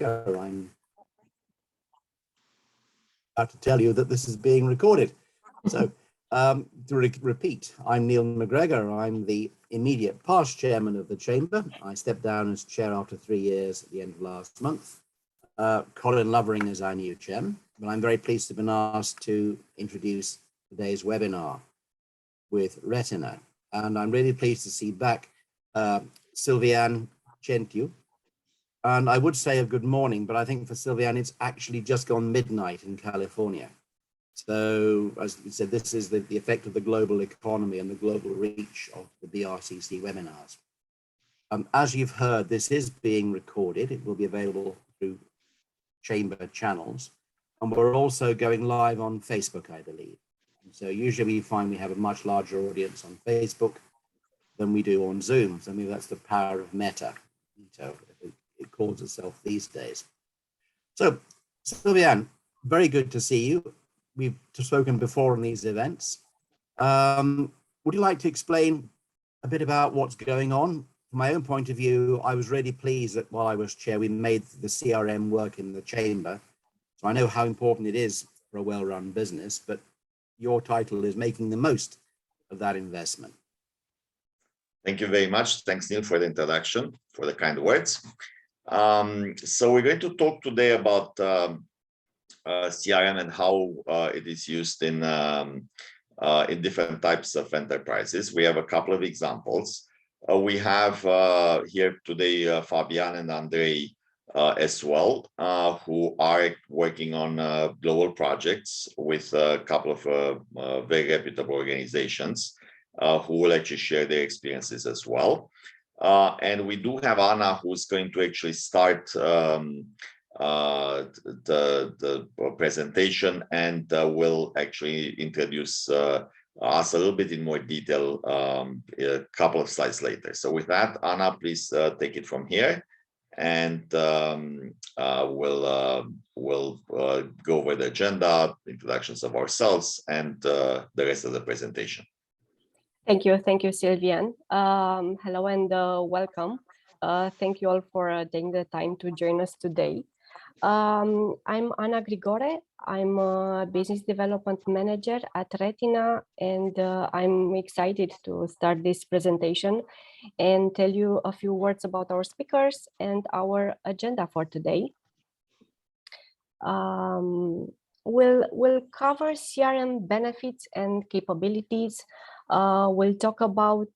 McGregor. I'm about to tell you that this is being recorded. So to repeat, I'm Neil McGregor. I'm the immediate past chairman of the chamber. I stepped down as chair after 3 years at the end of last month. Colin Lovering is our new chairman, but I'm very pleased to have been asked to introduce today's webinar with Retina. And I'm really pleased to see back Sylviane Centu. And I would say a good morning, but I think for Sylviane, it's actually just gone midnight in California. So as we said, this is the effect of the global economy and the global reach of the BRCC webinars. As you've heard, this is being recorded. It will be available through chamber channels. And we're also going live on Facebook, I believe. And so usually we find we have a much larger audience on Facebook than we do on Zoom. So maybe that's the power of Meta. So it calls itself these days. So Sylviane, very good to see you. We've spoken before on these events. Would you like to explain a bit about what's going on? From my own point of view, I was really pleased that while I was chair, we made the CRM work in the chamber. So I know how important it is for a well-run business, but your title is making the most of that investment. Thank you very much. Thanks, Neil, for the introduction, for the kind words. So we're going to talk today about CRM and how it is used in different types of enterprises. We have a couple of examples. We have here today Fabian and Andre as well, who are working on global projects with a couple of very reputable organizations who will actually share their experiences as well. And we do have Anna, who's going to actually start the presentation and will actually introduce us a little bit in more detail a couple of slides later. So with that, Anna, please take it from here, and we'll go over the agenda, introductions of ourselves, and the rest of the presentation. Thank you, Sylviane. Hello and welcome. Thank you all for taking the time to join us today. I'm Ana Grigore. I'm a business development manager at Retina, and I'm excited to start this presentation and tell you a few words about our speakers and our agenda for today. We'll cover CRM benefits and capabilities. We'll talk about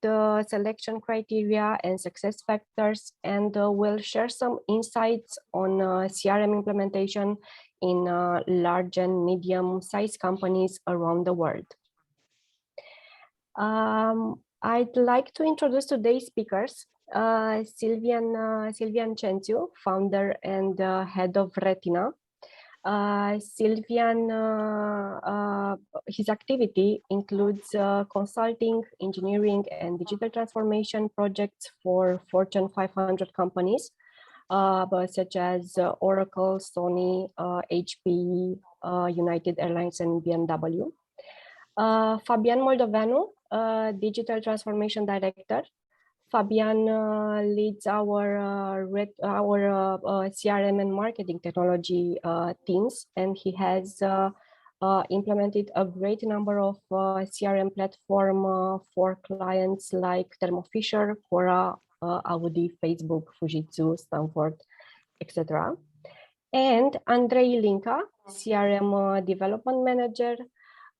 selection criteria and success factors, and we'll share some insights on CRM implementation in large and medium-sized companies around the world. I'd like to introduce today's speakers. Sylviane Centu, founder and head of Retina. Sylviane, his activity includes consulting, engineering, and digital transformation projects for Fortune 500 companies, such as Oracle, Sony, HP, United Airlines, and BMW. Fabian Moldoveanu, digital transformation director. Fabian leads our CRM and marketing technology teams, and he has implemented a great number of CRM platform for clients like Thermo Fisher, Quora, Audi, Facebook, Fujitsu, Stanford, etc. And Andrei Linka, CRM development manager.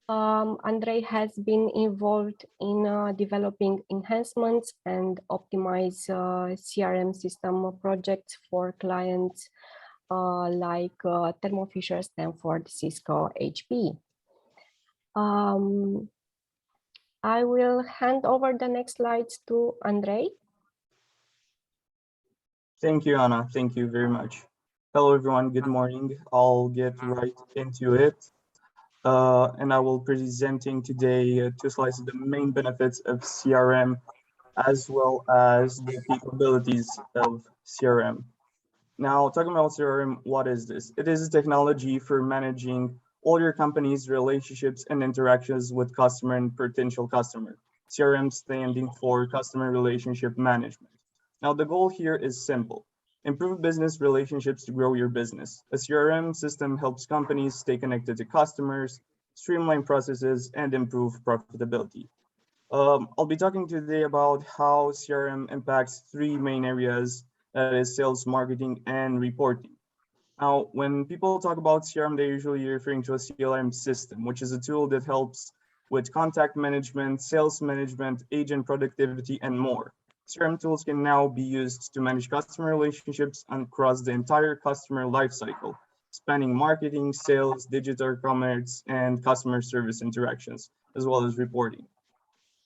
Andrei has been involved in developing enhancements and optimize CRM system projects for clients like Thermo Fisher, Stanford, Cisco, HP. I will hand over the next slides to Andrei. Thank you, Anna. Thank you very much. Hello, everyone. Good morning. I'll get right into it. And I will be presenting today 2 slides of the main benefits of CRM, as well as the capabilities of CRM. Now, talking about CRM, what is this? It is a technology for managing all your company's relationships and interactions with customer and potential customer. CRM standing for Customer Relationship Management. Now, the goal here is simple. Improve business relationships to grow your business. A CRM system helps companies stay connected to customers, streamline processes, and improve profitability. I'll be talking today about how CRM impacts three main areas, that is sales, marketing, and reporting. Now, when people talk about CRM, they're usually referring to a CRM system, which is a tool that helps with contact management, sales management, agent productivity, and more. CRM tools can now be used to manage customer relationships across the entire customer lifecycle, spanning marketing, sales, digital commerce, and customer service interactions, as well as reporting.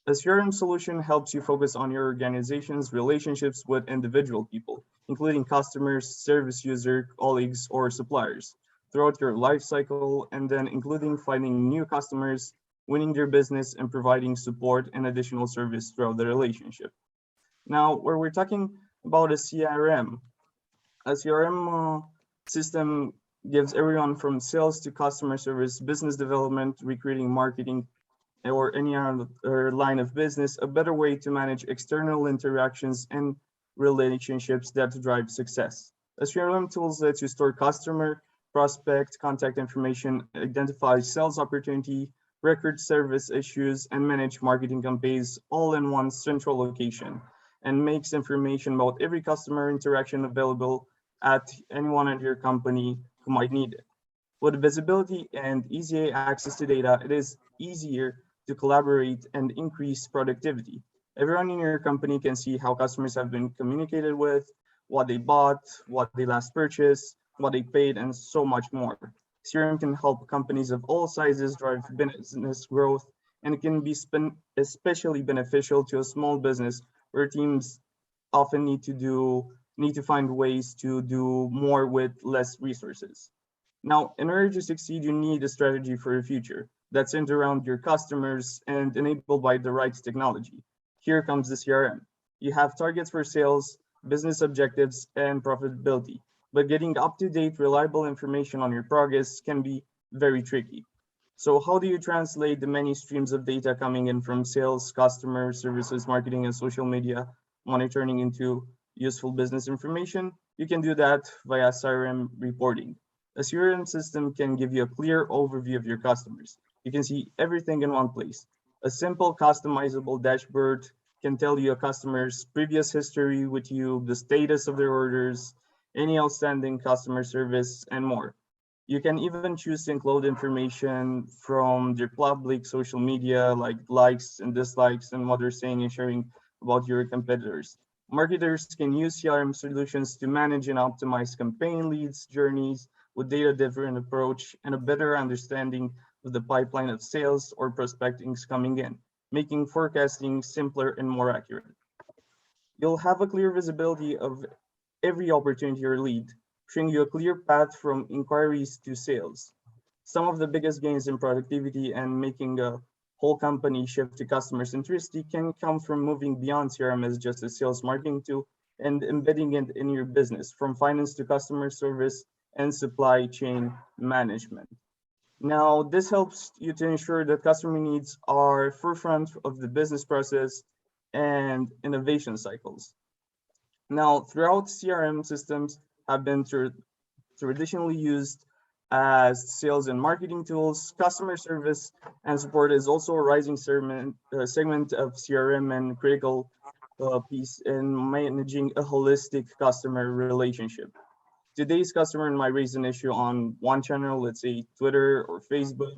A CRM solution helps you focus on your organization's relationships with individual people, including customers, service user, colleagues, or suppliers, throughout your life cycle, and then including finding new customers, winning their business, and providing support and additional service throughout the relationship. Now, where we're talking about a CRM system gives everyone from sales to customer service, business development, recruiting, marketing, or any other line of business, a better way to manage external interactions and relationships that drive success. A CRM tools let you store customer, prospect, contact information, identify sales opportunity, record service issues, and manage marketing campaigns all in one central location, and makes information about every customer interaction available at anyone at your company who might need it. With visibility and easy access to data, it is easier to collaborate and increase productivity. Everyone in your company can see how customers have been communicated with, what they bought, what they last purchased, what they paid, and so much more. CRM can help companies of all sizes drive business growth, and it can be especially beneficial to a small business where teams often need to find ways to do more with less resources. Now, in order to succeed, you need a strategy for your future that's centered around your customers and enabled by the right technology. Here comes the CRM. You have targets for sales, business objectives, and profitability, but getting up-to-date, reliable information on your progress can be very tricky. So how do you translate the many streams of data coming in from sales, customer services, marketing, and social media monitoring into useful business information? You can do that via CRM reporting. A CRM system can give you a clear overview of your customers. You can see everything in one place. A simple customizable dashboard can tell you a customer's previous history with you, the status of their orders, any outstanding customer service, and more. You can even choose to include information from their public social media, like likes and dislikes, and what they're saying and sharing about your competitors. Marketers can use CRM solutions to manage and optimize campaign leads, journeys, with data-driven approach and a better understanding of the pipeline of sales or prospectings coming in, making forecasting simpler and more accurate. You'll have a clear visibility of every opportunity or lead, showing you a clear path from inquiries to sales. Some of the biggest gains in productivity and making a whole company shift to customer centricity can come from moving beyond CRM as just a sales marketing tool and embedding it in your business, from finance to customer service and supply chain management. Now, this helps you to ensure that customer needs are forefront of the business process and innovation cycles. Now, throughout CRM systems have been traditionally used as sales and marketing tools. Customer service and support is also a rising segment of CRM and critical piece in managing a holistic customer relationship. Today's customer might raise an issue on one channel, let's say Twitter or Facebook,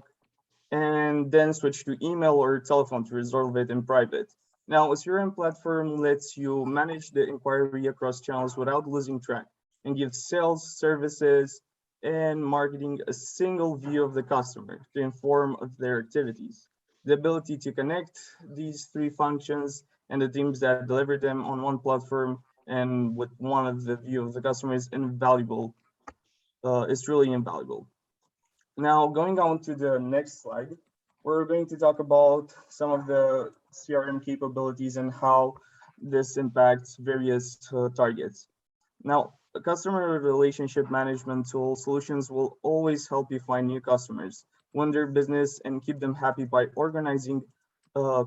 and then switch to email or telephone to resolve it in private. Now, a CRM platform lets you manage the inquiry across channels without losing track and gives sales, services, and marketing a single view of the customer to inform of their activities. The ability to connect these three functions and the teams that deliver them on one platform and with one of the view of the customer is invaluable. It's truly invaluable. Now, going on to the next slide, we're going to talk about some of the CRM capabilities and how this impacts various targets. Now, a customer relationship management tool solutions will always help you find new customers, win their business, and keep them happy by organizing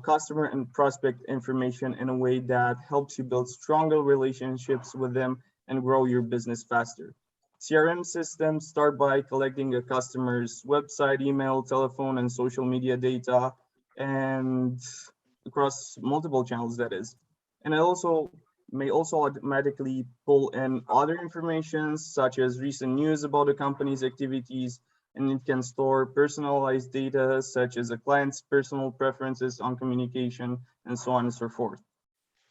customer and prospect information in a way that helps you build stronger relationships with them and grow your business faster. CRM systems start by collecting a customer's website, email, telephone, and social media data, and across multiple channels, that is. And it also may also automatically pull in other information such as recent news about the company's activities, and it can store personalized data such as a client's personal preferences on communication and so on and so forth.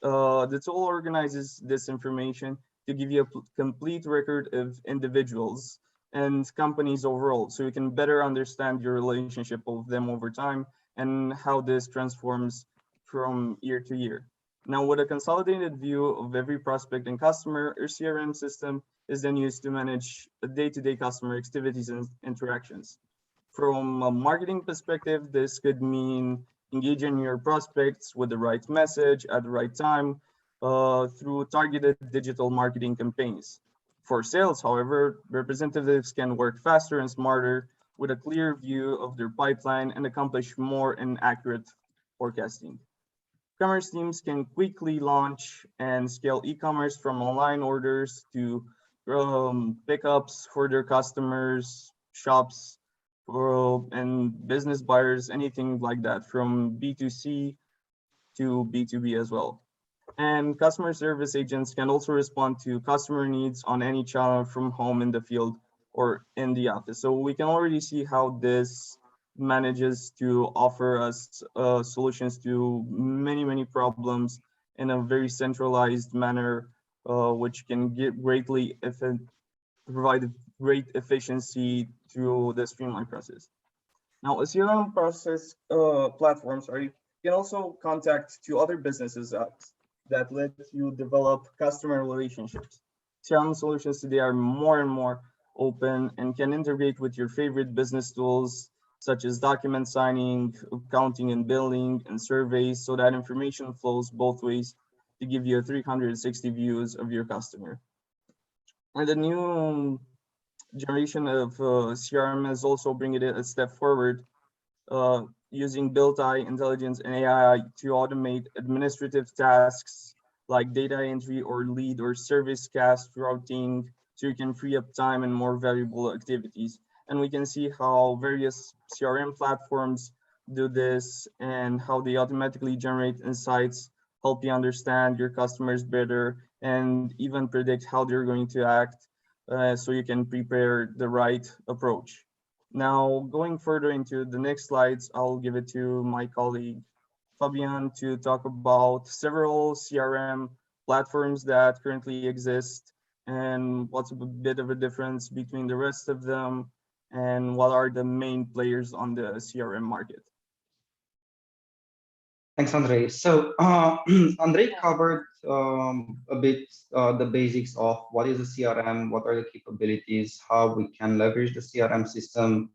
The tool organizes this information to give you a complete record of individuals and companies overall, so you can better understand your relationship with them over time and how this transforms from year to year. Now, with a consolidated view of every prospect and customer, your CRM system is then used to manage day-to-day customer activities and interactions. From a marketing perspective, this could mean engaging your prospects with the right message at the right time through targeted digital marketing campaigns. For sales, however, representatives can work faster and smarter with a clear view of their pipeline and accomplish more and accurate forecasting. Commerce teams can quickly launch and scale e-commerce from online orders to pickups for their customers, shops, and business buyers, anything like that, from B2C to B2B as well. And customer service agents can also respond to customer needs on any channel from home, in the field, or in the office. So we can already see how this manages to offer us solutions to many problems in a very centralized manner, which can provide great efficiency through the streamlined process. Now, a CRM process platforms are, you can also contact two other businesses that let you develop customer relationships. CRM solutions today are more and more open and can integrate with your favorite business tools, such as document signing, accounting and billing, and surveys, so that information flows both ways to give you a 360 views of your customer. And the new generation of CRM is also bringing it a step forward, using built-eye intelligence and AI to automate administrative tasks like data entry or lead or service cast routing, so you can free up time and more valuable activities. And we can see how various CRM platforms do this and how they automatically generate insights, help you understand your customers better, and even predict how they're going to act, so you can prepare the right approach. Now, going further into the next slides, I'll give it to my colleague Fabian to talk about several CRM platforms that currently exist and what's a bit of a difference between the rest of them and what are the main players on the CRM market. Thanks, Andre. So Andre covered a bit the basics of what is a CRM, what are the capabilities, how we can leverage the CRM system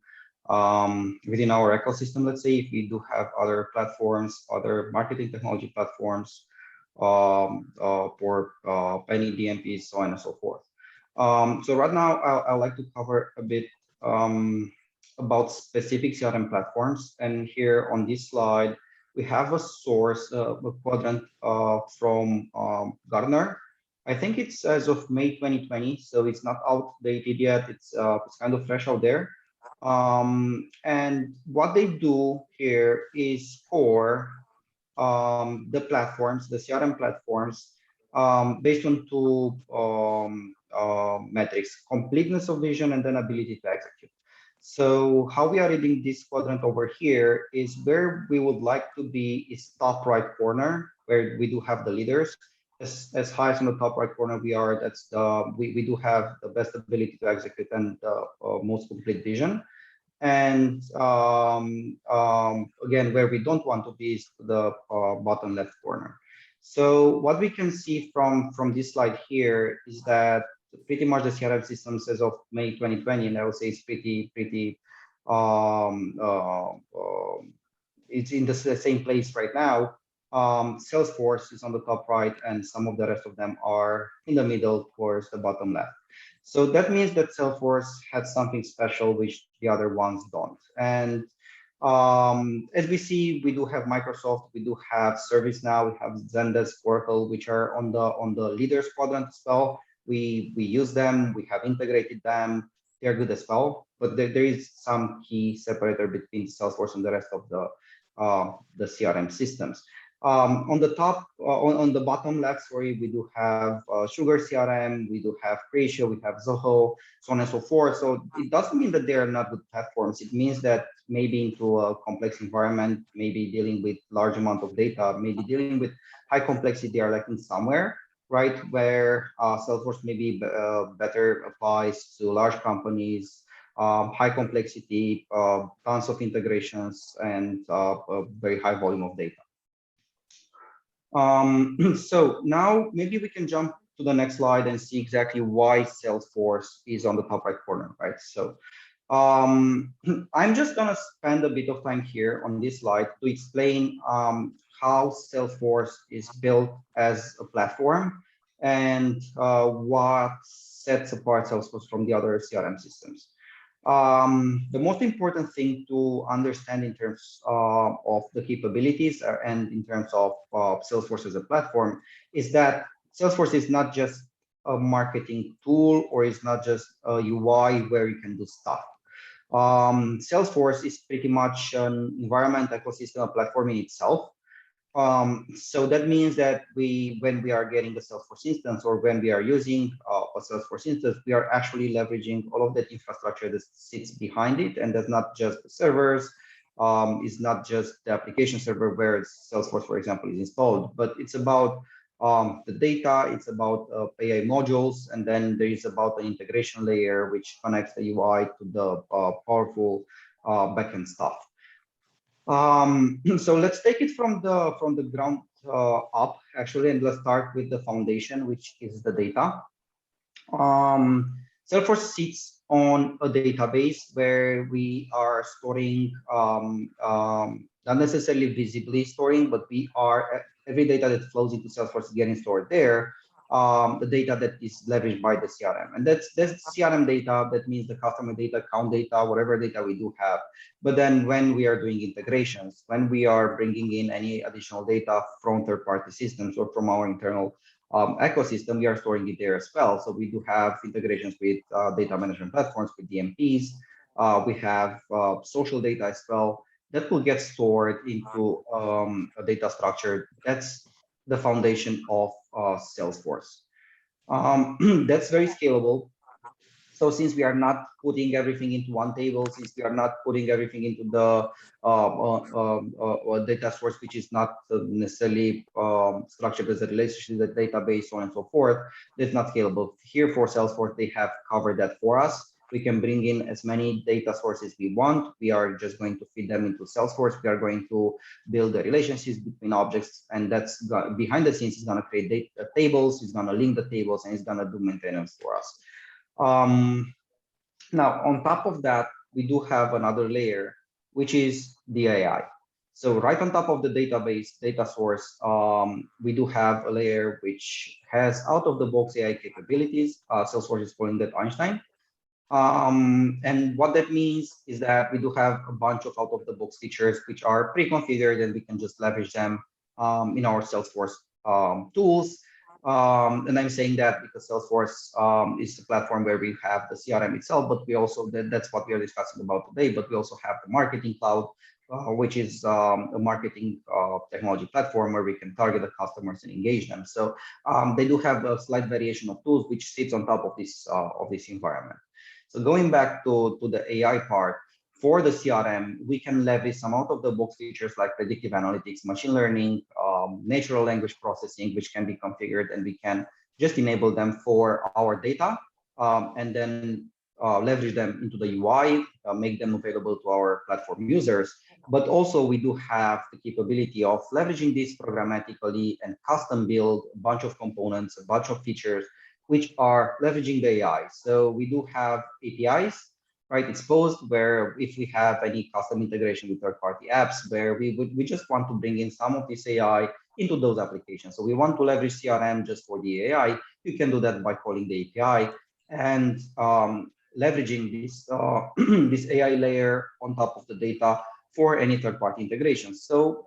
within our ecosystem. Let's say if we do have other platforms, other marketing technology platforms for any DMPs, so on and so forth. So right now, I'd like to cover a bit about specific CRM platforms. And here on this slide, we have a source, a quadrant from Gartner. I think it's as of May 2020, so it's not outdated yet. It's kind of fresh out there. And what they do here is for the platforms, the CRM platforms, based on two metrics: completeness of vision and then ability to execute. So how we are reading this quadrant over here is where we would like to be is top right corner, where we do have the leaders. As high as on the top right corner we are, that's we do have the best ability to execute and most complete vision. And again, where we don't want to be is the bottom left corner. So what we can see from this slide here is that pretty much the CRM systems as of May 2020, and I would say it's pretty it's in the same place right now. Salesforce is on the top right, and some of the rest of them are in the middle towards the bottom left. So that means that Salesforce had something special which the other ones don't. And as we see, we do have Microsoft, we do have ServiceNow, we have Zendesk, Oracle, which are on the leaders quadrant as well. We use them, we have integrated them, they're good as well, but there is some key separator between Salesforce and the rest of the CRM systems. On the top, on the bottom left, sorry, we do have SugarCRM, we do have Ratio, we have Zoho, so on and so forth. So it doesn't mean that they are not good platforms. It means that maybe into a complex environment, maybe dealing with large amount of data, maybe dealing with high complexity, they are lacking somewhere, right? Where Salesforce maybe better applies to large companies, high complexity, tons of integrations, and a very high volume of data. So now maybe we can jump to the next slide and see exactly why Salesforce is on the top right corner, right? So I'm just gonna spend a bit of time here on this slide to explain how Salesforce is built as a platform and what sets apart Salesforce from the other CRM systems. The most important thing to understand in terms of the capabilities and in terms of Salesforce as a platform is that Salesforce is not just a marketing tool, or it's not just a UI where you can do stuff. Salesforce is pretty much an environment, ecosystem, a platform in itself. So that means that when we are getting the Salesforce instance, or when we are using a Salesforce instance, we are actually leveraging all of that infrastructure that sits behind it, and that's not just the servers, it's not just the application server where Salesforce, for example, is installed, but it's about the data, it's about AI modules, and then there is about the integration layer which connects the UI to the powerful backend stuff. So let's take it from the ground up, actually, and let's start with the foundation, which is the data. Salesforce sits on a database where we are storing, not necessarily visibly storing, but we are, every data that flows into Salesforce is getting stored there. The data that is leveraged by the CRM, and that's CRM data. That means the customer data, account data, whatever data we do have. But then when we are doing integrations, when we are bringing in any additional data from third-party systems or from our internal ecosystem, we are storing it there as well. So we do have integrations with data management platforms, with DMPs. We have social data as well that will get stored into a data structure. That's the foundation of Salesforce. That's very scalable. So since we are not putting everything into one table, since we are not putting everything into the data source, which is not necessarily structured as a relationship with the database, so on and so forth, it's not scalable. Here for Salesforce, they have covered that for us. We can bring in as many data sources we want. We are just going to feed them into Salesforce. We are going to build the relationships between objects, and that's behind the scenes is going to create data tables. It's going to link the tables, and it's going to do maintenance for us. Now, on top of that, we do have another layer, which is the AI. So right on top of the database data source, we do have a layer which has out-of-the-box AI capabilities. Salesforce is calling that Einstein. And what that means is that we do have a bunch of out-of-the-box features which are pre-configured, and we can just leverage them in our Salesforce tools. And I'm saying that because Salesforce is the platform where we have the CRM itself, but we also, that's what we are discussing about today, but we also have the Marketing Cloud, which is a marketing technology platform where we can target the customers and engage them. So they do have a slight variation of tools which sits on top of this environment. So going back to the AI part, for the CRM, we can leverage some out-of-the-box features like predictive analytics, machine learning, natural language processing, which can be configured, and we can just enable them for our data, and then leverage them into the UI, make them available to our platform users. But also we do have the capability of leveraging this programmatically and custom build a bunch of components, a bunch of features, which are leveraging the AI. So we do have APIs, right, exposed, where if we have any custom integration with third-party apps, where we just want to bring in some of this AI into those applications. So we want to leverage CRM just for the AI. You can do that by calling the API and leveraging this this AI layer on top of the data for any third-party integration. So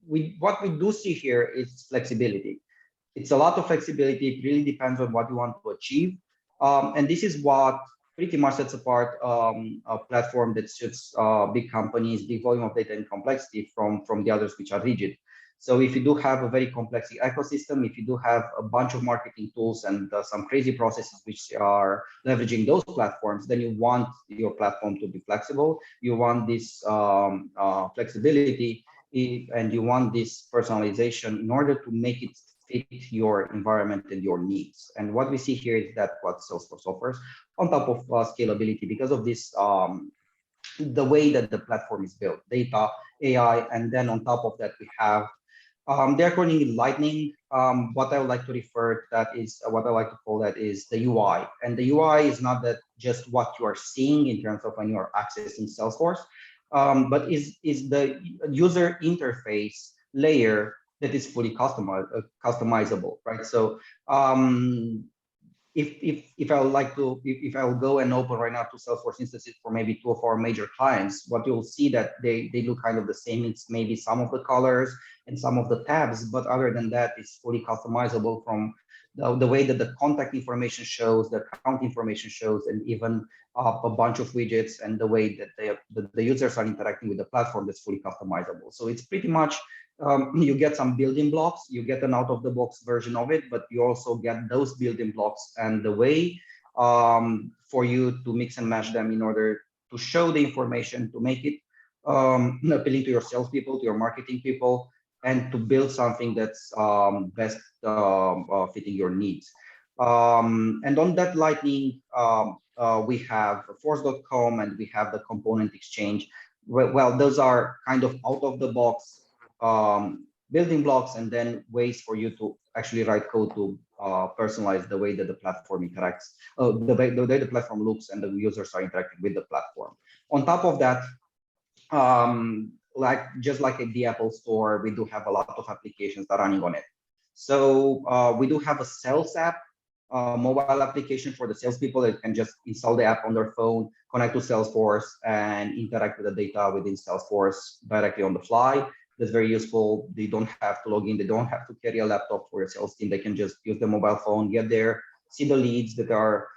what we do see here is flexibility. It's a lot of flexibility. It really depends on what you want to achieve. And this is what pretty much sets apart a platform that suits big companies, big volume of data and complexity from the others which are rigid. So if you do have a very complex ecosystem, if you do have a bunch of marketing tools and some crazy processes which are leveraging those platforms, then you want your platform to be flexible. You want this flexibility, and you want this personalization in order to make it fit your environment and your needs. And what we see here is that what Salesforce offers on top of scalability, because of this, the way that the platform is built, data, AI, and then on top of that, we have they're calling it Lightning. What I would like to refer that is what I like to call that is the UI. And the UI is not that just what you are seeing in terms of when you are accessing Salesforce, but is the user interface layer that is fully customizable, right? So if I would like to, if I will go and open right now to Salesforce instances for maybe 2 of our major clients, what you'll see that they look kind of the same. It's maybe some of the colors and some of the tabs, but other than that, it's fully customizable from the way that the contact information shows, the account information shows, and even a bunch of widgets, and the way that the users are interacting with the platform that's fully customizable. So it's pretty much you get some building blocks, you get an out-of-the-box version of it, but you also get those building blocks and the way for you to mix and match them in order to show the information, to make it appealing to your salespeople, to your marketing people, and to build something that's best fitting your needs. And on that Lightning, we have force.com and we have the component exchange. Well, those are kind of out-of-the-box building blocks, and then ways for you to actually write code to personalize the way that the platform interacts, the way the platform looks, and the users are interacting with the platform. On top of that, just like at the Apple Store, we do have a lot of applications that are running on it. So we do have a sales app, mobile application for the salespeople that can just install the app on their phone, connect to Salesforce, and interact with the data within Salesforce directly on the fly. That's very useful. They don't have to log in. They don't have to carry a laptop for a sales team. They can just use the mobile phone, get there, see the leads that are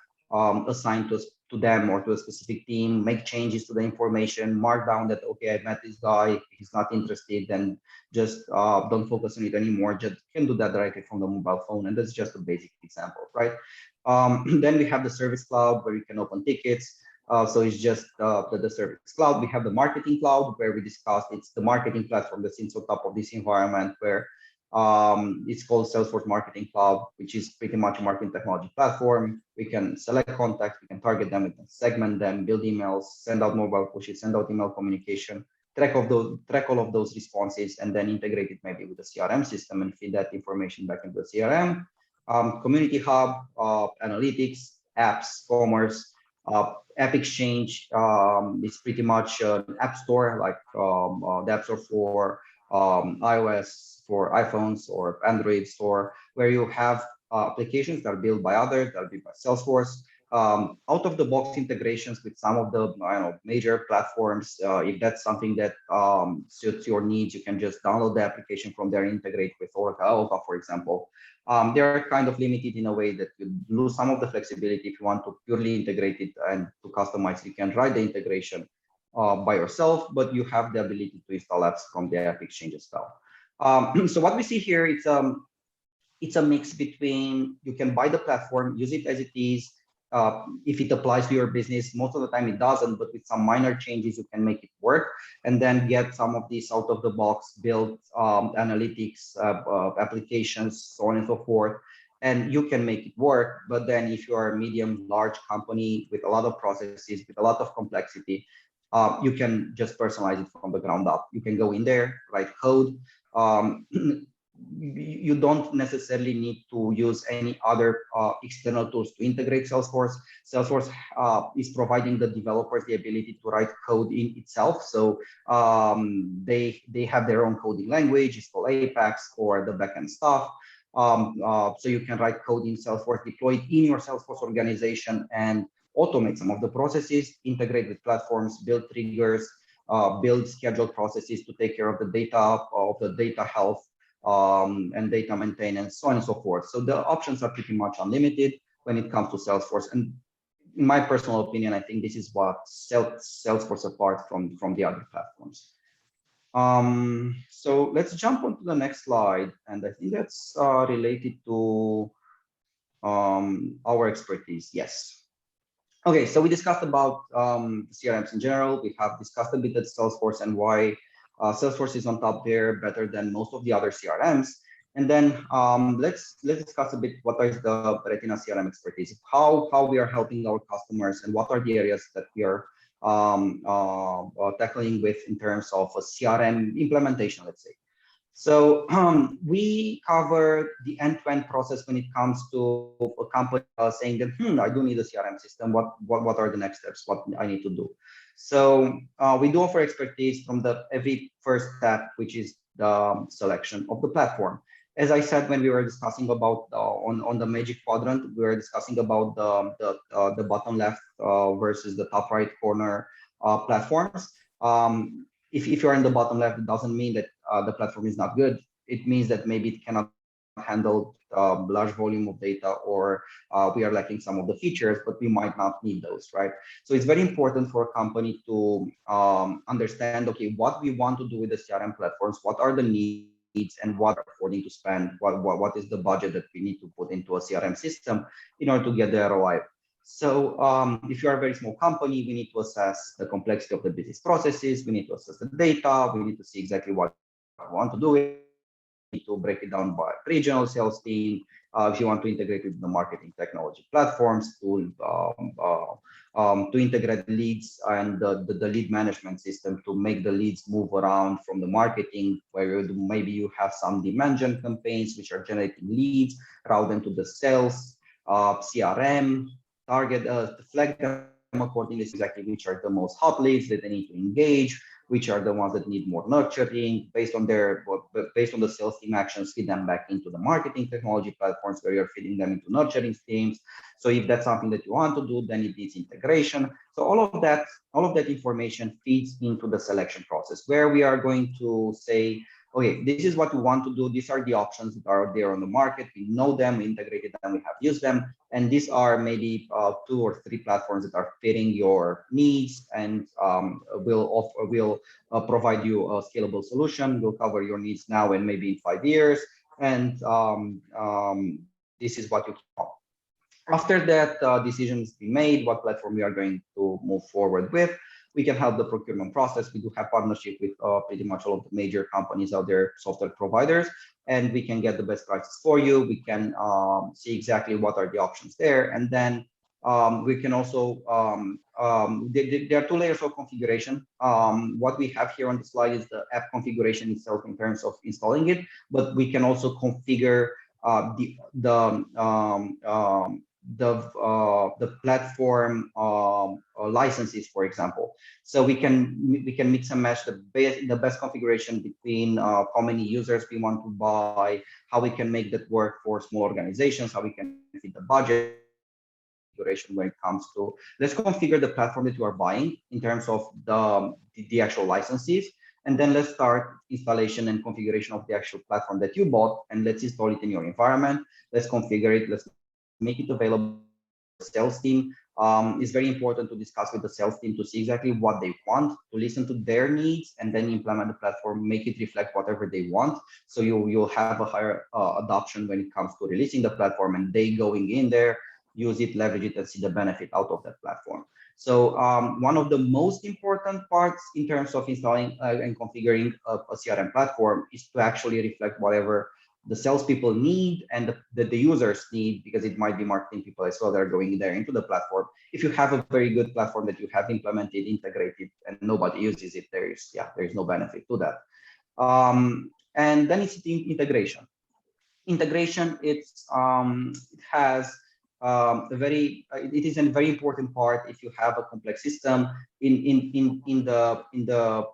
assigned to them or to a specific team, make changes to the information, mark down that, okay, I met this guy, he's not interested, then just don't focus on it anymore. Just can do that directly from the mobile phone. And that's just a basic example, right? Then we have the Service Cloud where you can open tickets. So it's just the Service Cloud. We have the Marketing Cloud where we discussed, it's the marketing platform that sits on top of this environment where it's called Salesforce Marketing Cloud, which is pretty much a marketing technology platform. We can select contacts, we can target them, we can segment them, build emails, send out mobile pushes, send out email communication, track all of those responses, and then integrate it maybe with the CRM system and feed that information back into the CRM. Community Hub, analytics, apps, commerce, App Exchange is pretty much an app store, like the App Store for iOS, for iPhones, or Android store, where you have applications that are built by others, that are built by Salesforce, out-of-the-box integrations with some of the major platforms. If that's something that suits your needs, you can just download the application from there, integrate with Oracle, for example. They're kind of limited in a way that you lose some of the flexibility. If you want to purely integrate it and to customize, you can write the integration by yourself, but you have the ability to install apps from the App Exchange as well. So what we see here, it's a mix between, you can buy the platform, use it as it is. If it applies to your business, most of the time it doesn't, but with some minor changes, you can make it work, and then get some of these out of the box built analytics applications, so on and so forth. And you can make it work. But then if you are a medium, large company with a lot of processes, with a lot of complexity, you can just personalize it from the ground up. You can go in there, write code. You don't necessarily need to use any other external tools to integrate Salesforce. Salesforce is providing the developers the ability to write code in itself. So they have their own coding language. It's called Apex for the backend stuff. So you can write code in Salesforce, deploy it in your Salesforce organization, and automate some of the processes, integrate with platforms, build triggers, build scheduled processes to take care of the data health, and data maintenance, so on and so forth. So the options are pretty much unlimited when it comes to Salesforce. And in my personal opinion, I think this is what sets Salesforce apart from the other platforms. So let's jump on to the next slide. And I think that's related to our expertise. Yes. Okay, so we discussed about CRMs in general. We have discussed a bit at Salesforce and why Salesforce is on top there better than most of the other CRMs. And then let's discuss a bit what is the Retina CRM expertise, how we are helping our customers, and what are the areas that we are tackling with in terms of a CRM implementation, let's say. So we cover the end-to-end process when it comes to a company saying that, I do need a CRM system. What are the next steps? What I need to do? So we do offer expertise from the every first step, which is the selection of the platform. As I said, when we were discussing about on the magic quadrant, we were discussing about the bottom left versus the top right corner platforms. If you're in the bottom left, it doesn't mean that the platform is not good. It means that maybe it cannot handle large volume of data, or we are lacking some of the features, but we might not need those, right? So it's very important for a company to understand, okay, what we want to do with the CRM platforms, what are the needs, and what are affording to spend, what is the budget that we need to put into a CRM system in order to get the ROI. So if you are a very small company, we need to assess the complexity of the business processes. We need to assess the data. We need to see exactly what we want to do. We need to break it down by regional sales team. If you want to integrate with the marketing technology platforms to integrate leads and the lead management system to make the leads move around from the marketing, where maybe you have some demand gen campaigns which are generating leads, route them to the sales, CRM, target, flag them accordingly, exactly which are the most hot leads that they need to engage, which are the ones that need more nurturing. Based on the sales team actions, feed them back into the marketing technology platforms where you're feeding them into nurturing teams. So if that's something that you want to do, then it needs integration. So all of that information feeds into the selection process, where we are going to say, okay, this is what we want to do. These are the options that are there on the market. We know them, we integrated them, we have used them. And these are maybe 2 or 3 platforms that are fitting your needs and will provide you a scalable solution. Will cover your needs now and maybe in 5 years. And this is what you can. After that decision is made, what platform we are going to move forward with, we can help the procurement process. We do have partnership with pretty much all of the major companies out there, software providers, and we can get the best prices for you. We can see exactly what are the options there. And then we can also, there are 2 layers of configuration. What we have here on the slide is the app configuration itself in terms of installing it, but we can also configure the platform licenses, for example. So we can mix and match the best configuration between how many users we want to buy, how we can make that work for small organizations, how we can fit the budget configuration when it comes to, let's configure the platform that you are buying in terms of the actual licenses. And then let's start installation and configuration of the actual platform that you bought, and let's install it in your environment. Let's configure it. Let's make it available. The sales team is very important to discuss with the sales team to see exactly what they want, to listen to their needs, and then implement the platform, make it reflect whatever they want. So you'll have a higher adoption when it comes to releasing the platform, and they going in there, use it, leverage it, and see the benefit out of that platform. So one of the most important parts in terms of installing and configuring a CRM platform is to actually reflect whatever the salespeople need and the users need, because it might be marketing people as well that are going there into the platform. If you have a very good platform that you have implemented, integrated, and nobody uses it, there is no benefit to that. And then it's the integration. Integration, it is a very important part. If you have a complex system in the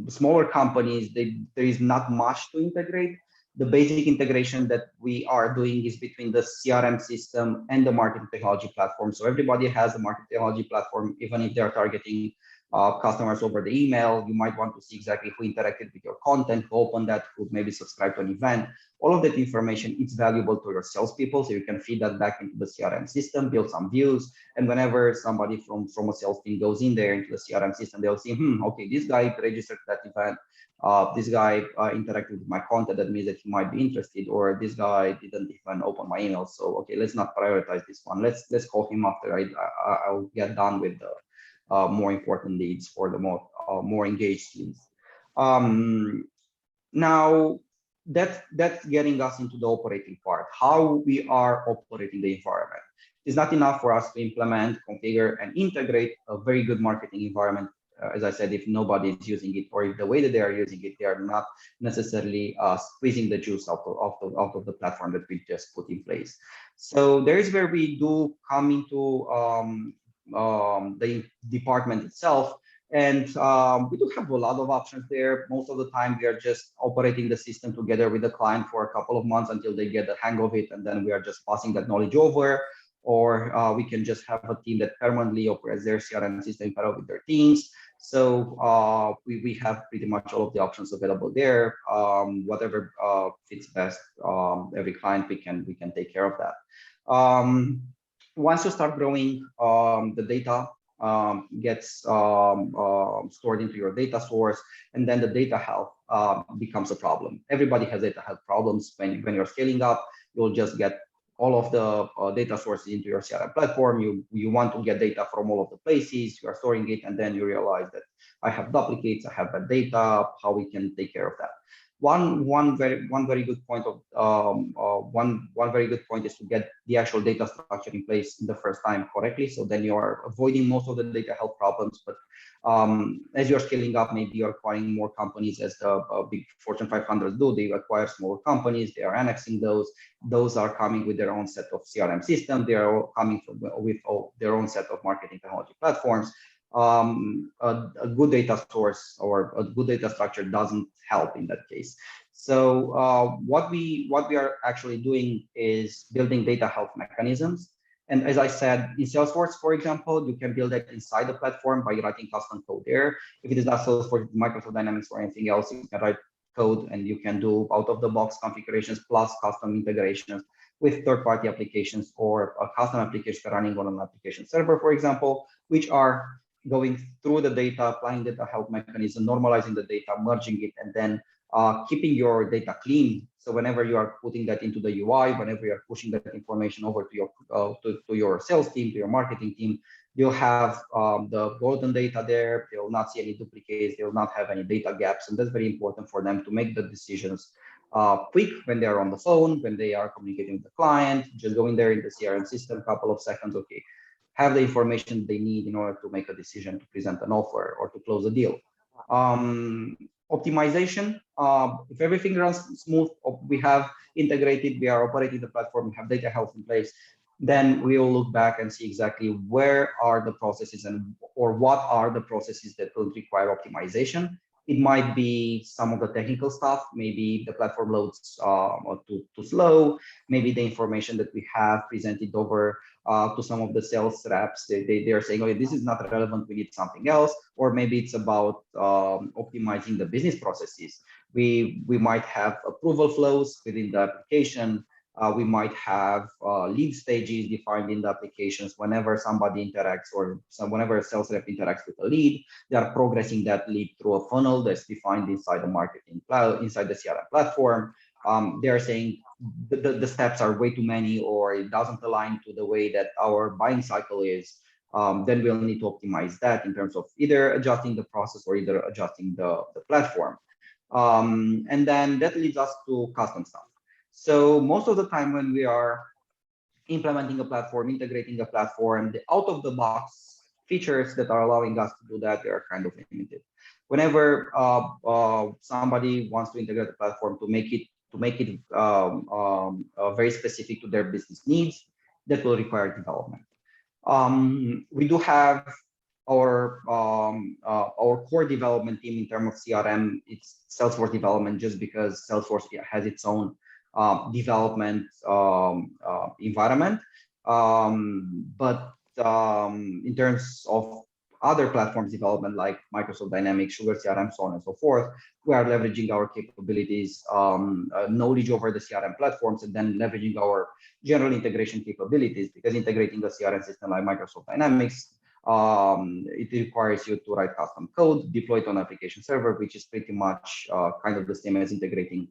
smaller companies, there is not much to integrate. The basic integration that we are doing is between the CRM system and the marketing technology platform. So everybody has a marketing technology platform, even if they're targeting customers over the email. You might want to see exactly who interacted with your content, who opened that, who maybe subscribed to an event. All of that information is valuable to your salespeople, so you can feed that back into the CRM system, build some views, and whenever somebody from a sales team goes in there into the CRM system, they'll see, okay, this guy registered that event, this guy interacted with my content, that means that he might be interested, or this guy didn't even open my email, so okay, let's not prioritize this one. Let's call him after I'll get done with the more important leads or the more engaged leads. Now, that's getting us into the operating part, how we are operating the environment. It's not enough for us to implement, configure, and integrate a very good marketing environment. As I said, if nobody is using it, or if the way that they are using it, they are not necessarily squeezing the juice out of the platform that we just put in place. So there is where we do come into the department itself. And we do have a lot of options there. Most of the time, we are just operating the system together with the client for a couple of months until they get the hang of it. And then we are just passing that knowledge over. Or we can just have a team that permanently operates their CRM system parallel with their teams. So we have pretty much all of the options available there. Whatever fits best, every client, we can take care of that. Once you start growing, the data gets stored into your data source, and then the data health becomes a problem. Everybody has data health problems. When you're scaling up, you'll just get all of the data sources into your CRM platform. You want to get data from all of the places, you are storing it, and then you realize that I have duplicates, I have bad data, how we can take care of that. One very good point is to get the actual data structure in place the first time correctly. So then you are avoiding most of the data health problems. But as you're scaling up, maybe you're acquiring more companies, as the big Fortune 500 do. They acquire smaller companies. They are annexing those. Those are coming with their own set of CRM system. They are all coming with their own set of marketing technology platforms. A good data source or a good data structure doesn't help in that case. So what we are actually doing is building data health mechanisms. And as I said, in Salesforce, for example, you can build that inside the platform by writing custom code there. If it is not Salesforce, Microsoft Dynamics, or anything else, you can write code and you can do out-of-the-box configurations plus custom integrations with third-party applications or a custom application running on an application server, for example, which are going through the data, applying data health mechanism, normalizing the data, merging it, and then keeping your data clean. So whenever you are putting that into the UI, whenever you are pushing that information over to your sales team, to your marketing team, you'll have the golden data there. They will not see any duplicates. They will not have any data gaps. And that's very important for them to make the decisions quick when they are on the phone, when they are communicating with the client. Just go in there in the CRM system, couple of seconds, okay, have the information they need in order to make a decision to present an offer or to close a deal. Optimization, if everything runs smooth, we have integrated, we are operating the platform, we have data health in place, then we will look back and see exactly where are the processes or what are the processes that will require optimization. It might be some of the technical stuff. Maybe the platform loads too slow. Maybe the information that we have presented over to some of the sales reps, they are saying, okay, this is not relevant, we need something else. Or maybe it's about optimizing the business processes. We might have approval flows within the application. We might have lead stages defined in the applications. Whenever somebody interacts or whenever a sales rep interacts with a lead, they are progressing that lead through a funnel that's defined inside the marketing cloud, inside the CRM platform. They are saying the steps are way too many, or it doesn't align to the way that our buying cycle is. Then we'll need to optimize that in terms of either adjusting the process or either adjusting the platform. And then that leads us to custom stuff. So most of the time when we are implementing a platform, integrating a platform, the out-of-the-box features that are allowing us to do that, they are kind of limited. Whenever somebody wants to integrate the platform to make it very specific to their business needs, that will require development. We do have our core development team in terms of CRM. It's Salesforce development, just because Salesforce has its own development environment. But in terms of other platforms development like Microsoft Dynamics, SugarCRM, so on and so forth. We are leveraging our capabilities, knowledge over the CRM platforms, and then leveraging our general integration capabilities, because integrating a CRM system like Microsoft Dynamics, it requires you to write custom code, deploy it on application server, which is pretty much kind of the same as integrating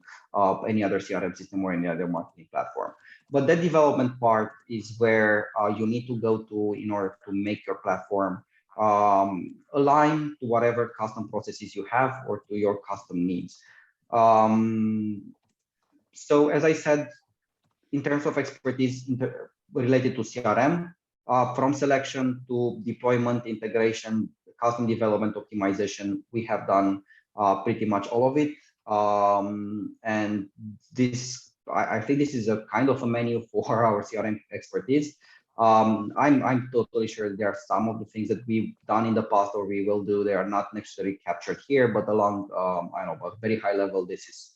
any other CRM system or any other marketing platform. But that development part is where you need to go to in order to make your platform align to whatever custom processes you have or to your custom needs. So as I said, in terms of expertise related to CRM, from selection to deployment, integration, custom development, optimization, we have done pretty much all of it. And this, I think this is a kind of a menu for our CRM expertise. I'm totally sure there are some of the things that we've done in the past or we will do, they are not necessarily captured here, but along, I don't know, but very high level, this is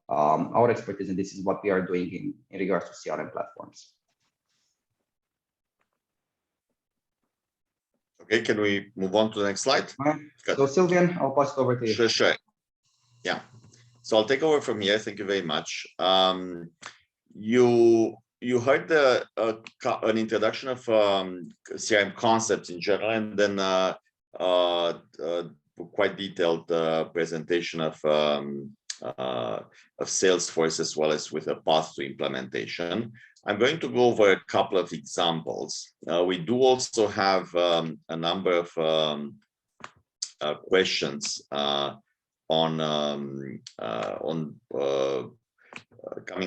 our expertise, and this is what we are doing in regards to CRM platforms. Okay, can we move on to the next slide? Right. So Sylvian, I'll pass it over to you. Sure. Yeah. So I'll take over from here. Thank you very much. You heard an introduction of CRM concepts in general, and then quite detailed presentation of Salesforce, as well as with a path to implementation. I'm going to go over a couple of examples. We do also have a number of questions coming,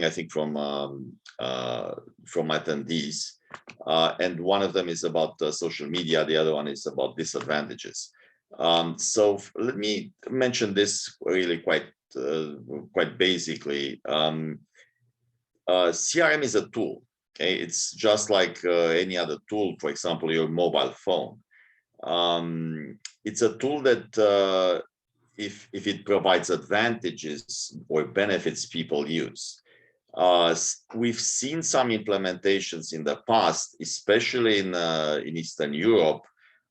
I think, from attendees, and one of them is about social media. The other one is about disadvantages. So let me mention this really quite basically. CRM is a tool. Okay, it's just like any other tool. For example, your mobile phone. It's a tool that if it provides advantages or benefits, people use. We've seen some implementations in the past, especially in Eastern Europe,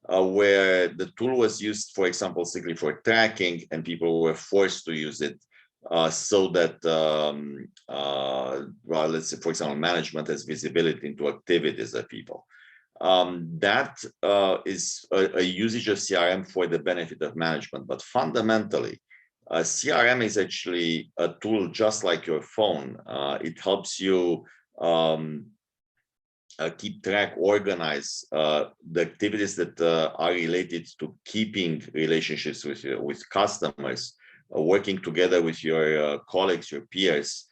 where the tool was used, for example, simply for tracking, and people were forced to use it so that, well, let's say, for example, management has visibility into activities of people. That is a usage of CRM for the benefit of management, but fundamentally, CRM is actually a tool just like your phone. It helps you keep track, organize the activities that are related to keeping relationships with customers, working together with your colleagues, your peers,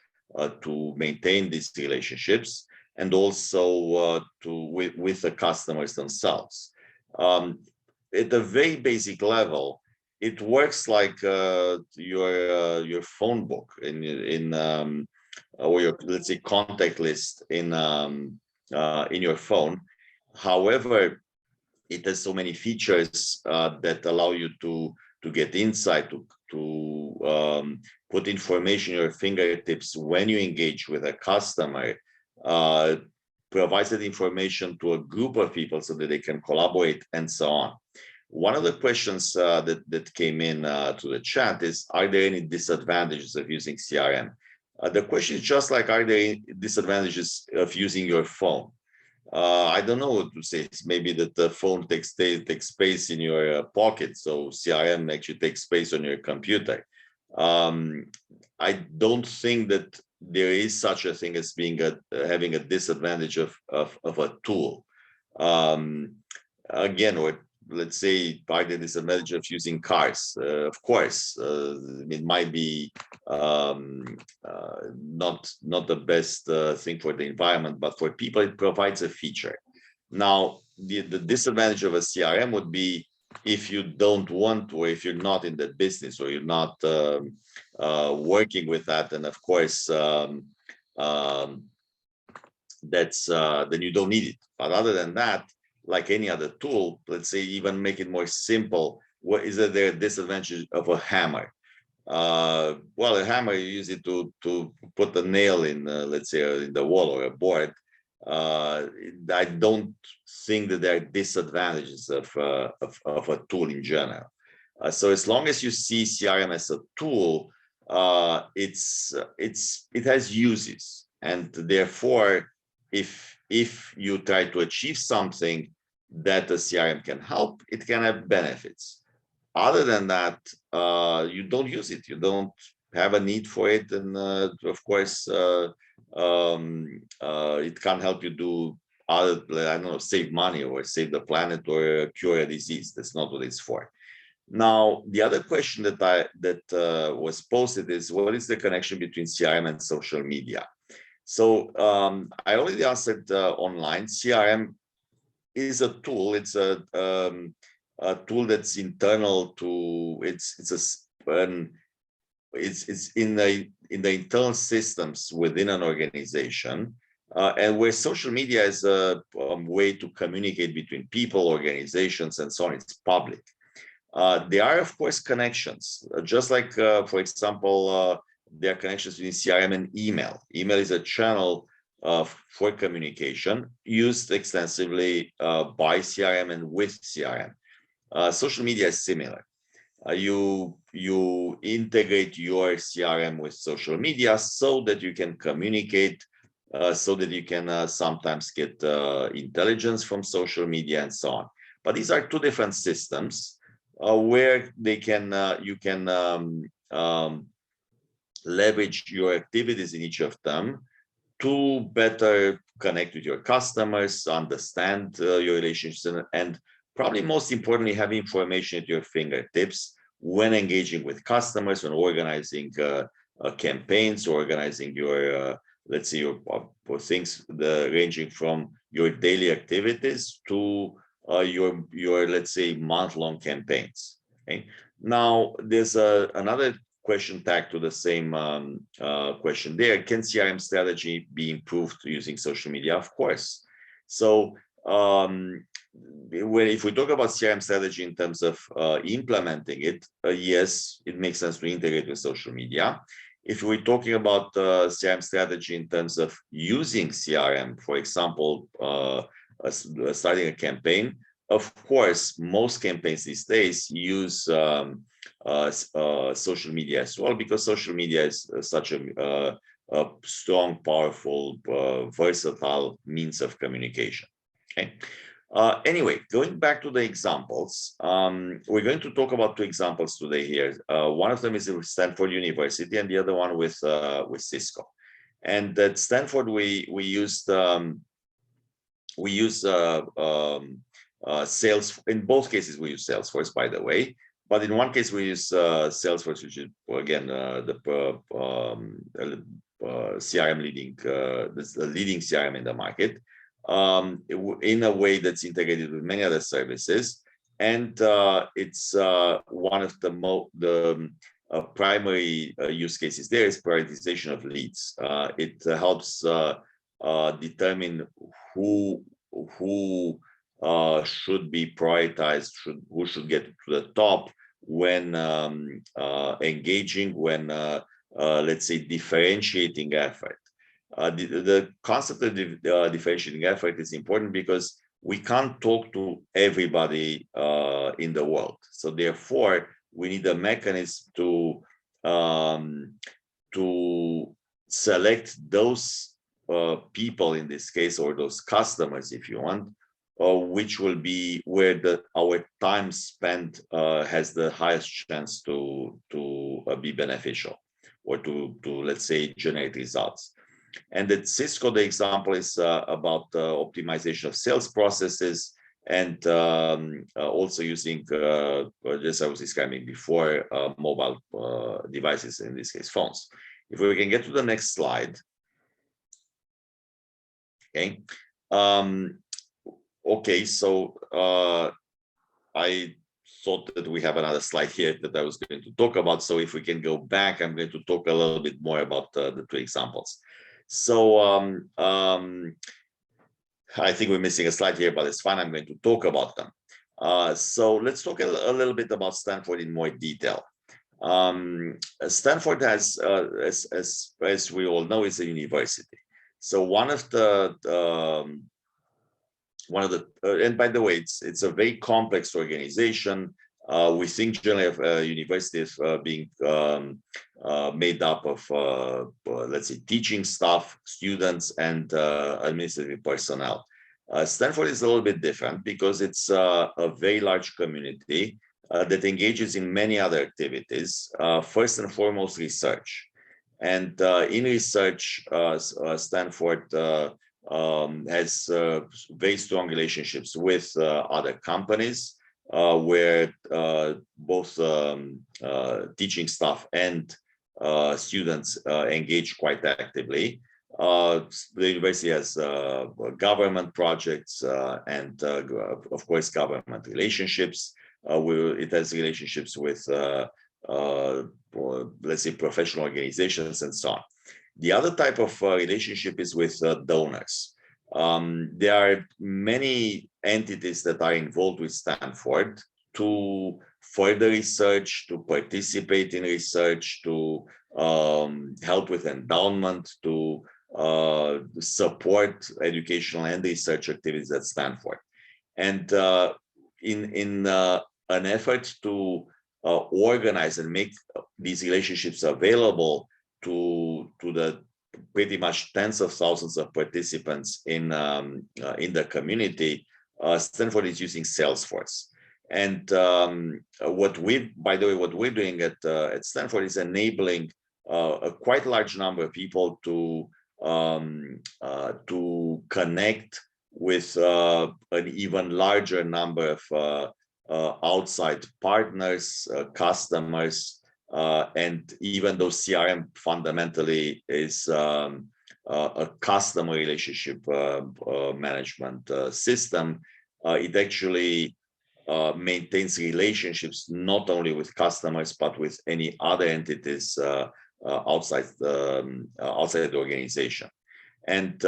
to maintain these relationships, and also with the customers themselves. At a very basic level, it works like your phone book or your, let's say, contact list in your phone. However, it has so many features that allow you to get insight, to put information at your fingertips when you engage with a customer, provides that information to a group of people so that they can collaborate, and so on. One of the questions that came in to the chat is, are there any disadvantages of using CRM? The question is just like, are there any disadvantages of using your phone? I don't know what to say. It's maybe that the phone takes space in your pocket, so CRM actually takes space on your computer. I don't think that there is such a thing as being having a disadvantage of a tool. Again, or let's say by the disadvantage of using cars. Of course, it might be not the best thing for the environment, but for people, it provides a feature. Now, the disadvantage of a CRM would be if you don't want to, or if you're not in that business, or you're not working with that, and of course, that's then you don't need it. But other than that, like any other tool, let's say, even make it more simple, what is there a disadvantage of a hammer? Well, a hammer, you use it to put the nail in, let's say, in the wall or a board. I don't think that there are disadvantages of a tool in general. So as long as you see CRM as a tool, it has uses, and therefore, if you try to achieve something that a CRM can help, it can have benefits. Other than that, you don't use it. You don't have a need for it, and of course, it can't help you do other, I don't know, save money or save the planet or cure a disease. That's not what it's for. Now, the other question that was posted is, what is the connection between CRM and social media? So I already answered online. CRM is a tool. It's a tool that's internal to it's in the internal systems within an organization, and where social media is a way to communicate between people, organizations, and so on. It's public. There are, of course, connections, just like, for example, there are connections between CRM and email. Email is a channel for communication used extensively by CRM and with CRM. Social media is similar. You integrate your CRM with social media so that you can communicate, so that you can sometimes get intelligence from social media and so on. But these are two different systems where they can you can leverage your activities in each of them to better connect with your customers, understand your relationships, and probably most importantly, have information at your fingertips when engaging with customers, when organizing campaigns, organizing your, let's say, your things ranging from your daily activities to your let's say month-long campaigns. Okay. Now there's another question tagged to the same question there. Can CRM strategy be improved using social media? Of course. So if we talk about CRM strategy in terms of implementing it, yes, it makes sense to integrate with social media. If we're talking about CRM strategy in terms of using CRM, for example, starting a campaign, of course, most campaigns these days use social media as well, because social media is such a strong, powerful, versatile means of communication. Okay. Anyway, going back to the examples, we're going to talk about two examples today here. One of them is with Stanford University, and the other one with Cisco. And at Stanford, we use Sales. In both cases, we use Salesforce, by the way. But in one case, we use Salesforce, which is again the CRM leading, the leading CRM in the market, in a way that's integrated with many other services, and it's one of the primary use cases there is prioritization of leads. It helps determine who should be prioritized, who should get to the top when engaging, when let's say differentiating effort. The concept of differentiating effort is important because we can't talk to everybody in the world. So therefore, we need a mechanism to select those people in this case, or those customers, if you want, which will be where our time spent has the highest chance to be beneficial, or to let's say generate results. And at Cisco, the example is about optimization of sales processes, and also using, just I was describing before, mobile devices, in this case phones. If we can get to the next slide. Okay. Okay, so I thought that we have another slide here that I was going to talk about. So if we can go back, I'm going to talk a little bit more about the two examples. So I think we're missing a slide here, but it's fine. I'm going to talk about them. So let's talk a little bit about Stanford in more detail. Stanford has, as we all know, is a university. So one of the and by the way, it's a very complex organization. We think generally of universities being made up of, let's say, teaching staff, students, and administrative personnel. Stanford is a little bit different because it's a very large community that engages in many other activities. First and foremost, research. And in research, Stanford has very strong relationships with other companies where both teaching staff and students engage quite actively. The university has government projects and, of course, government relationships. It has relationships with, let's say, professional organizations and so on. The other type of relationship is with donors. There are many entities that are involved with Stanford to further research, to participate in research, to help with endowment, to support educational and research activities at Stanford. And in an effort to organize and make these relationships available to the pretty much tens of thousands of participants in the community, Stanford is using Salesforce. And what we're doing at Stanford is enabling a quite large number of people to connect with an even larger number of outside partners, customers, and even though CRM fundamentally is a customer relationship management system, it actually maintains relationships not only with customers but with any other entities outside the organization. And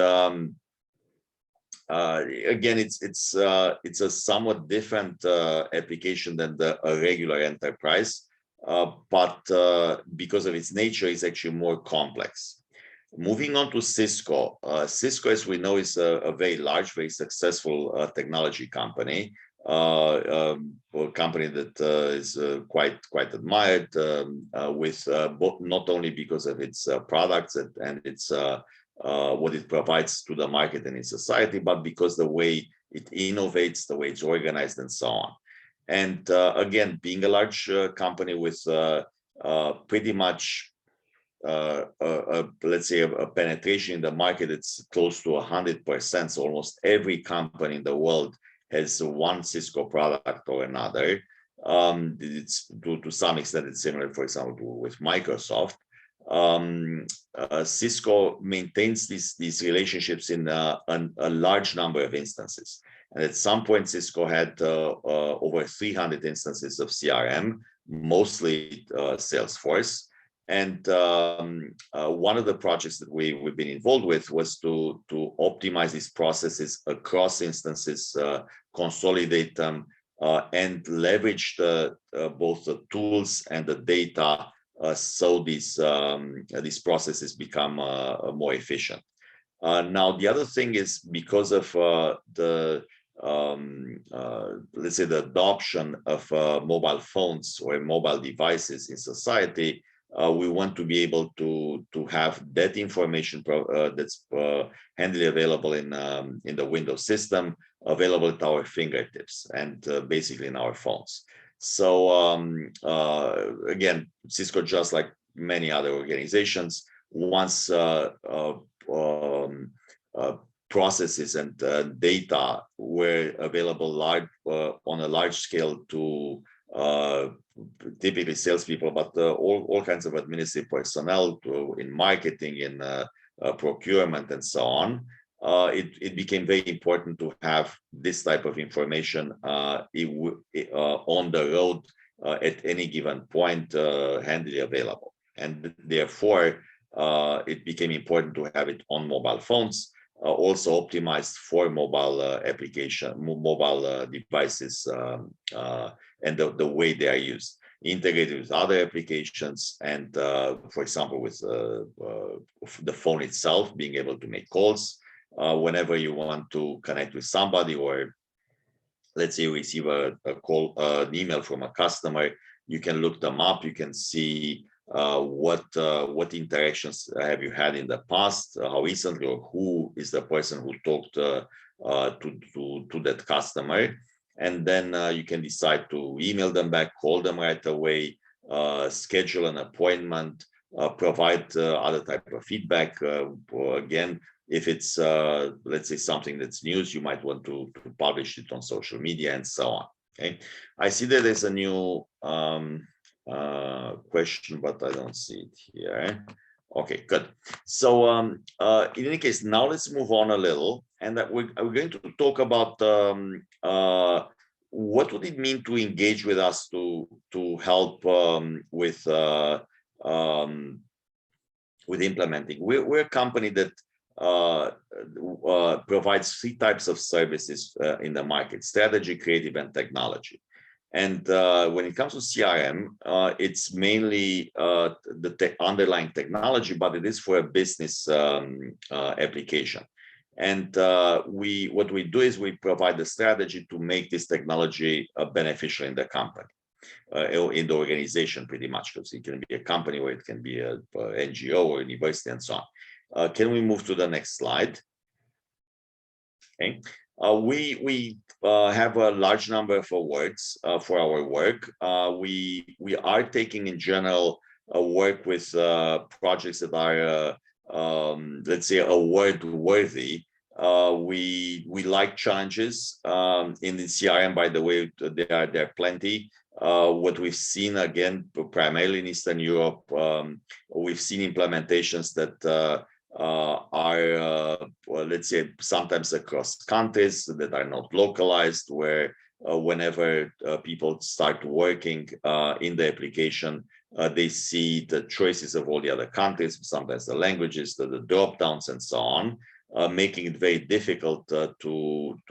again, it's a somewhat different application than a regular enterprise. But because of its nature, it's actually more complex. Moving on to Cisco. Cisco, as we know, is a very large, very successful technology company, a company that is quite admired, with not only because of its products and its what it provides to the market and in society, but because the way it innovates, the way it's organized, and so on. And again, being a large company with pretty much, let's say, a penetration in the market, it's close to 100%. So almost every company in the world has one Cisco product or another. It's to some extent, it's similar, for example, with Microsoft. Cisco maintains these relationships in a large number of instances. And at some point, Cisco had over 300 instances of CRM, mostly Salesforce. And one of the projects that we've been involved with was to optimize these processes across instances, consolidate them, and leverage both the tools and the data so these processes become more efficient. Now, the other thing is because of let's say, the adoption of mobile phones or mobile devices in society, we want to be able to have that information that's handily available in the Windows system, available at our fingertips and basically in our phones. So again, Cisco, just like many other organizations, wants processes and data were available on a large scale to typically salespeople, but all kinds of administrative personnel in marketing, in procurement, and so on. It became very important to have this type of information on the road at any given point, handily available. And therefore, it became important to have it on mobile phones, also optimized for mobile mobile devices and the way they are used. integrated with other applications, and for example, with the phone itself, being able to make calls whenever you want to connect with somebody, or let's say you receive a call, an email from a customer, you can look them up, you can see what interactions have you had in the past, how recently, or who is the person who talked to that customer. And then you can decide to email them back, call them right away, schedule an appointment, provide other type of feedback. Or again, if it's, let's say, something that's news, you might want to publish it on social media and so on. Okay, I see that there's a new question, but I don't see it here. Okay, good. So in any case, now let's move on a little, and that we're going to talk about what would it mean to engage with us to help with implementing. We're a company that provides 3 types of services in the market: strategy, creative, and technology. And when it comes to CRM, it's mainly the underlying technology, but it is for a business application. And what we do is we provide the strategy to make this technology beneficial in the company, in the organization, pretty much, because it can be a company, or it can be a NGO or university, and so on. Can we move to the next slide? Okay. We have a large number of awards for our work. We are taking, in general, work with projects that are, let's say, award worthy. We like challenges in the CRM. By the way, there are plenty. What we've seen, again, primarily in Eastern Europe, we've seen implementations that are, well, let's say, sometimes across countries that are not localized, where whenever people start working in the application, they see the choices of all the other countries, sometimes the languages, the drop downs, and so on, making it very difficult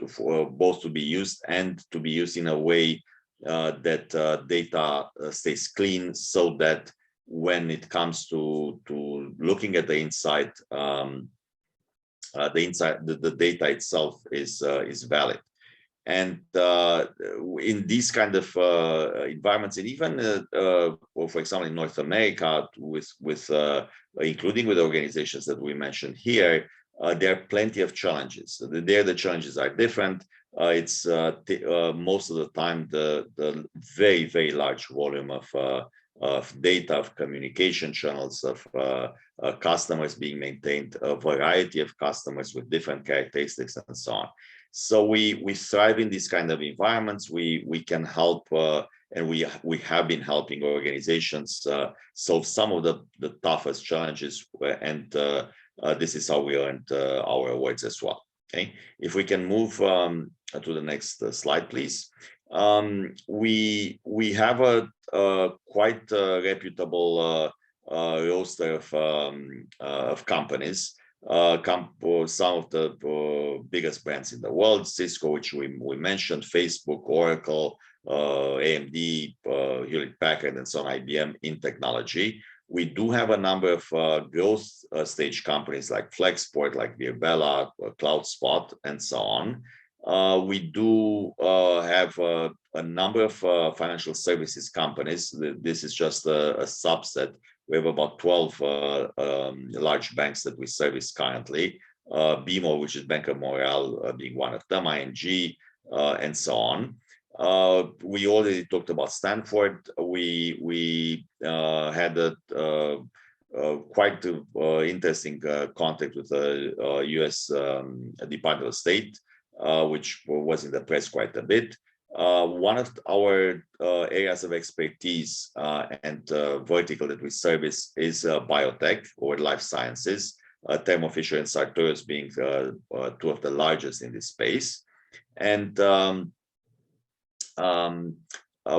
for both to be used and to be used in a way that data stays clean, so that when it comes to looking at the inside, the data itself is valid. And in these kind of environments, and even, for example, in North America, with including with organizations that we mentioned here, there are plenty of challenges. There, the challenges are different. It's most of the time the very, very large volume of data, of communication channels, of customers being maintained, a variety of customers with different characteristics, and so on. So we thrive in these kind of environments. We can help, and we have been helping organizations solve some of the toughest challenges, and this is how we earned our awards as well. Okay, if we can move to the next slide, please. We have a quite reputable roster of companies. Some of the biggest brands in the world: Cisco, which we mentioned, Facebook, Oracle, AMD, Hewlett Packard, and so on, IBM in technology. We do have a number of growth stage companies like Flexport, like Virbela, CloudSpot, and so on. We do have a number of financial services companies. This is just a subset. We have about 12 large banks that we service currently. BMO, which is Bank of Montreal, being one of them, ING, and so on. We already talked about Stanford. We had a quite interesting contact with the U.S. Department of State, which was in the press quite a bit. One of our areas of expertise and vertical that we service is biotech or life sciences, Thermo Fisher and Sartorius being 2 of the largest in this space. And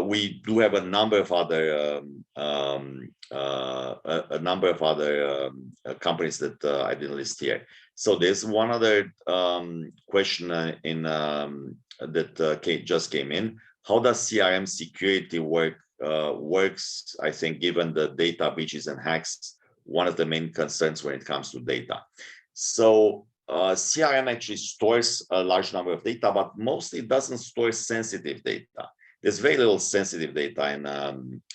we do have a number of other companies that I didn't list here. So there's one other question that just came in. How does CRM security work works, I think, given the data breaches and hacks, one of the main concerns when it comes to data. So CRM actually stores a large number of data, but mostly doesn't store sensitive data. There's very little sensitive data in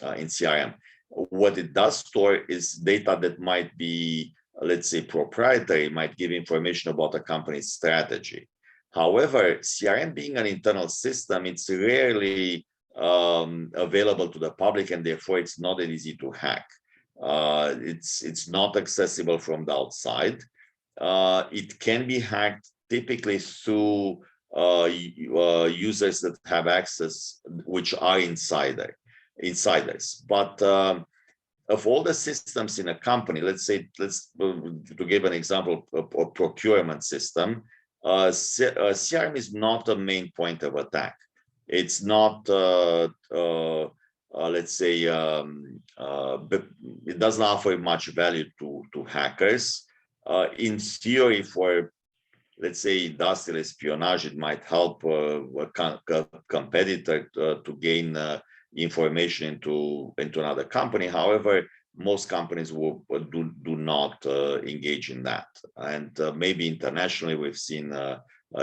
CRM. What it does store is data that might be, let's say, proprietary, might give information about a company's strategy. However, CRM being an internal system, it's rarely available to the public, and therefore it's not that easy to hack. It's not accessible from the outside. It can be hacked typically through users that have access, which are insiders. But of all the systems in a company, let's to give an example, a procurement system, CRM is not a main point of attack. It's not, let's say, it doesn't offer much value to hackers. In theory, for, let's say, industrial espionage, it might help a competitor to gain information into another company. However, most companies do not engage in that. And maybe internationally, we've seen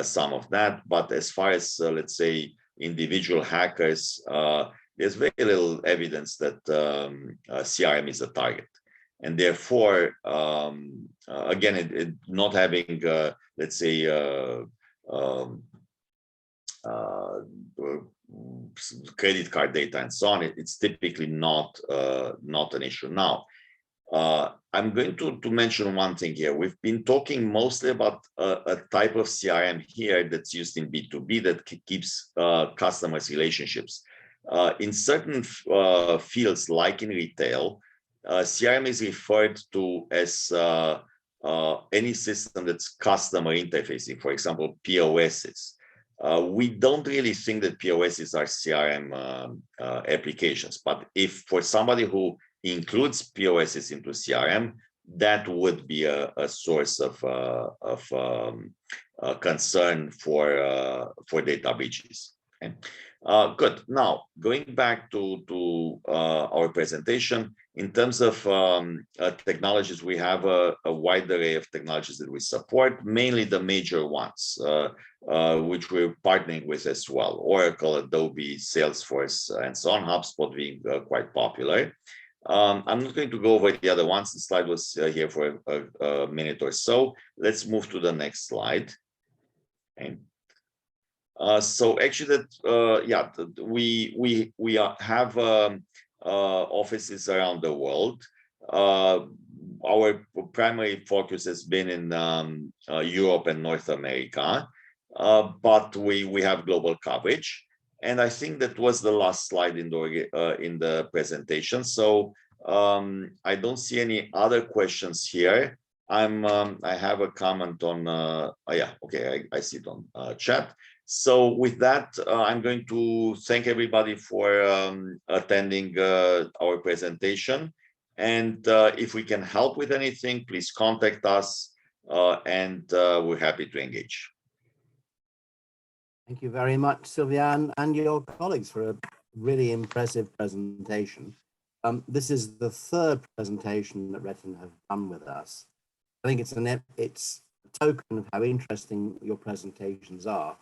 some of that. But as far as, let's say, individual hackers, there's very little evidence that CRM is a target. And therefore, again, it not having, let's say, credit card data and so on, it's typically not an issue. Now, I'm going to mention one thing here. We've been talking mostly about a type of CRM here that's used in B2B that keeps customers' relationships. In certain fields, like in retail, CRM is referred to as any system that's customer interfacing, for example, POSs. We don't really think that POSs are CRM applications, but if for somebody who includes POSs into CRM, that would be a source of concern for data breaches. Okay. Good. Now, going back to our presentation, in terms of technologies, we have a wide array of technologies that we support, mainly the major ones, which we're partnering with as well: Oracle, Adobe, Salesforce, and so on, HubSpot being quite popular. I'm not going to go over the other ones. The slide was here for a minute or so. Let's move to the next slide. Okay. So actually, we have offices around the world. Our primary focus has been in Europe and North America, but we have global coverage. And I think that was the last slide in the presentation. So I don't see any other questions here. I have a comment on. I see it on chat. So with that, I'm going to thank everybody for attending our presentation. And if we can help with anything, please contact us, and we're happy to engage. Thank you very much, Silvian, and your colleagues for a really impressive presentation. This is the third presentation that Retina have done with us. I think it's a token of how interesting your presentations are.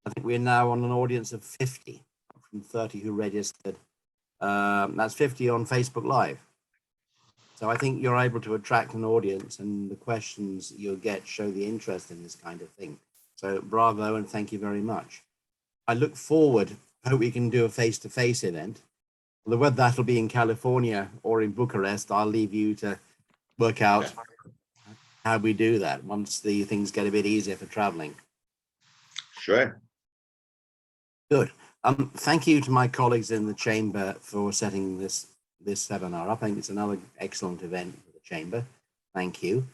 I think we're now on an audience of 50 from 30 who registered. That's 50 on Facebook Live. So I think you're able to attract an audience, and the questions you'll get show the interest in this kind of thing. So bravo, and thank you very much. I look forward, hope we can do a face-to-face event. Whether that'll be in California or in Bucharest, I'll leave you to work out how we do that once the things get a bit easier for traveling. Sure. Good. Thank you to my colleagues in the chamber for setting this seminar up. I think it's another excellent event for the chamber. Thank you.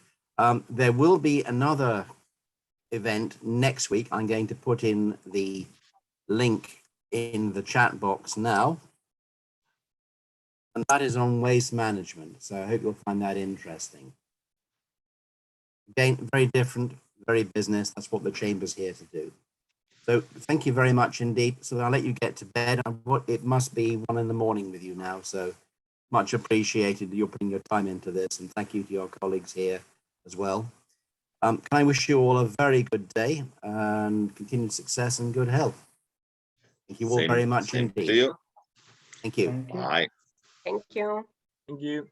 There will be another event next week. I'm going to put in the link in the chat box now. And that is on waste management. So I hope you'll find that interesting. Again, very different, very business. That's what the chamber's here to do. So thank you very much indeed. So I'll let you get to bed. It must be 1 in the morning with you now. So much appreciated you're putting your time into this, and thank you to your colleagues here as well. Can I wish you all a very good day and continued success and good health. Thank you all very much Same indeed. to you. Thank you. Thank you. Bye. Thank you. Thank you.